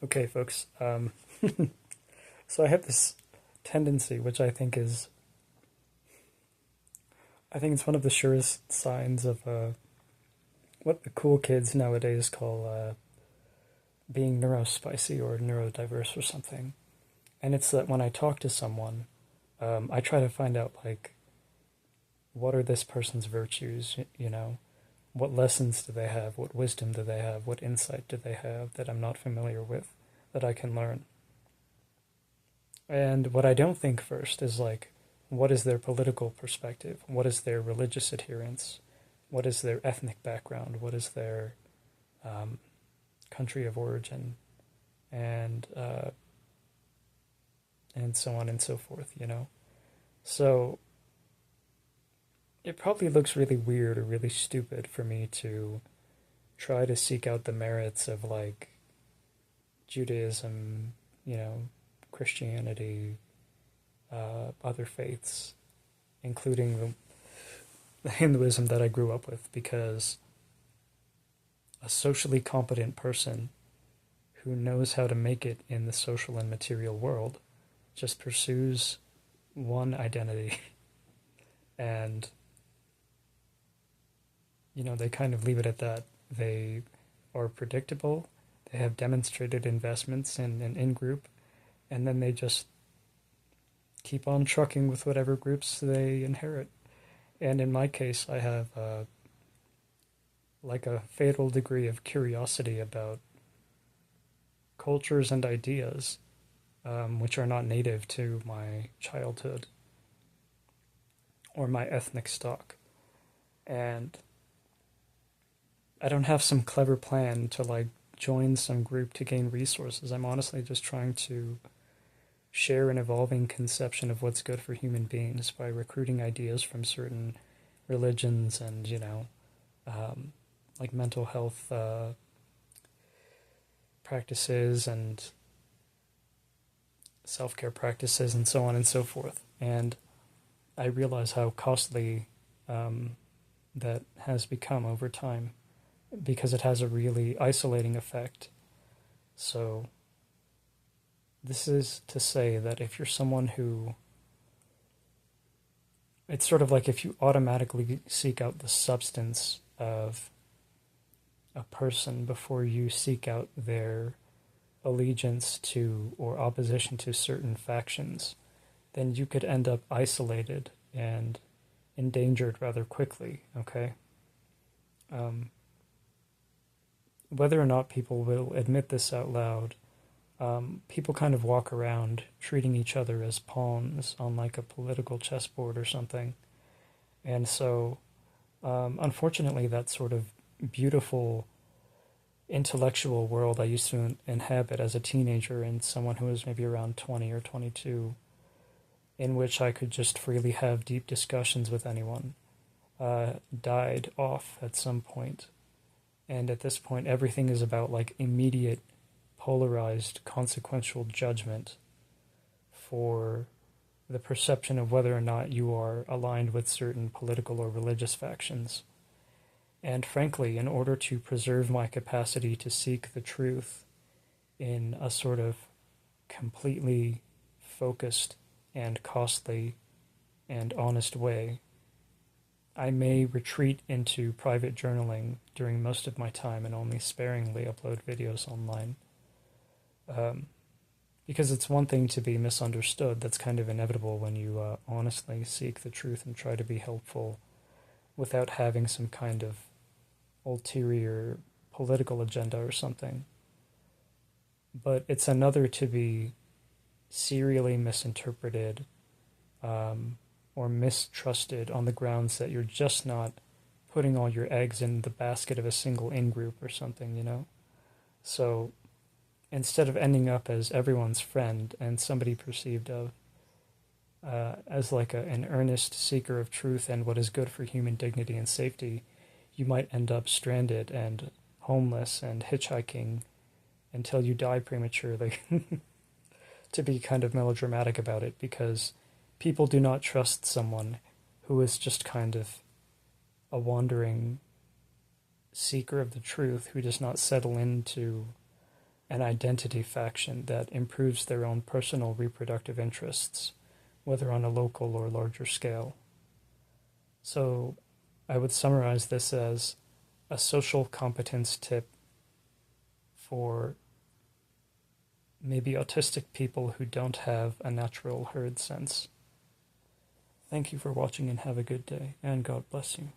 Okay, folks. So I have this tendency, which I think it's one of the surest signs of what the cool kids nowadays call being neurospicy or neurodiverse or something. And it's that when I talk to someone, I try to find out like what are this person's virtues, you know, what lessons do they have, what wisdom do they have, what insight do they have that I'm not familiar with that I can learn. And what I don't think first is like, what is their political perspective? What is their religious adherence? What is their ethnic background? What is their um, country of origin? And and so on and so forth. You know, so it probably looks really weird or really stupid for me to try to seek out the merits of like Judaism, you know, Christianity, other faiths, including the Hinduism that I grew up with, because a socially competent person who knows how to make it in the social and material world just pursues one identity and, you know, they kind of leave it at that. They are predictable, they have demonstrated investments in an in group, and then they just keep on trucking with whatever groups they inherit. And in my case, I have like a fatal degree of curiosity about cultures and ideas which are not native to my childhood or my ethnic stock. And I don't have some clever plan to like join some group to gain resources. I'm honestly just trying to share an evolving conception of what's good for human beings by recruiting ideas from certain religions and, you know, um, like mental health practices and self care practices and so on and so forth. And I realize how costly that has become over time because it has a really isolating effect. So, this is to say that if you're someone who, it's sort of like if you automatically seek out the substance of a person before you seek out their allegiance to or opposition to certain factions, then you could end up isolated and endangered rather quickly, okay? Um, Whether or not people will admit this out loud, people kind of walk around treating each other as pawns on like a political chessboard or something. And so, unfortunately, that sort of beautiful intellectual world I used to inhabit as a teenager and someone who was maybe around 20 or 22, in which I could just freely have deep discussions with anyone, died off at some point. And at this point, everything is about like immediate, polarized, consequential judgment for the perception of whether or not you are aligned with certain political or religious factions. And frankly, in order to preserve my capacity to seek the truth in a sort of completely focused and costly and honest way, I may retreat into private journaling during most of my time and only sparingly upload videos online. Um, because it's one thing to be misunderstood, that's kind of inevitable when you honestly seek the truth and try to be helpful without having some kind of ulterior political agenda or something. But it's another to be serially misinterpreted or mistrusted on the grounds that you're just not putting all your eggs in the basket of a single in group or something, you know? So instead of ending up as everyone's friend and somebody perceived of as like an earnest seeker of truth and what is good for human dignity and safety, you might end up stranded and homeless and hitchhiking until you die prematurely. To be kind of melodramatic about it, because people do not trust someone who is just kind of a wandering seeker of the truth who does not settle into an identity faction that improves their own personal reproductive interests, whether on a local or larger scale. So I would summarize this as a social competence tip for maybe autistic people who don't have a natural herd sense. Thank you for watching and have a good day, and God bless you.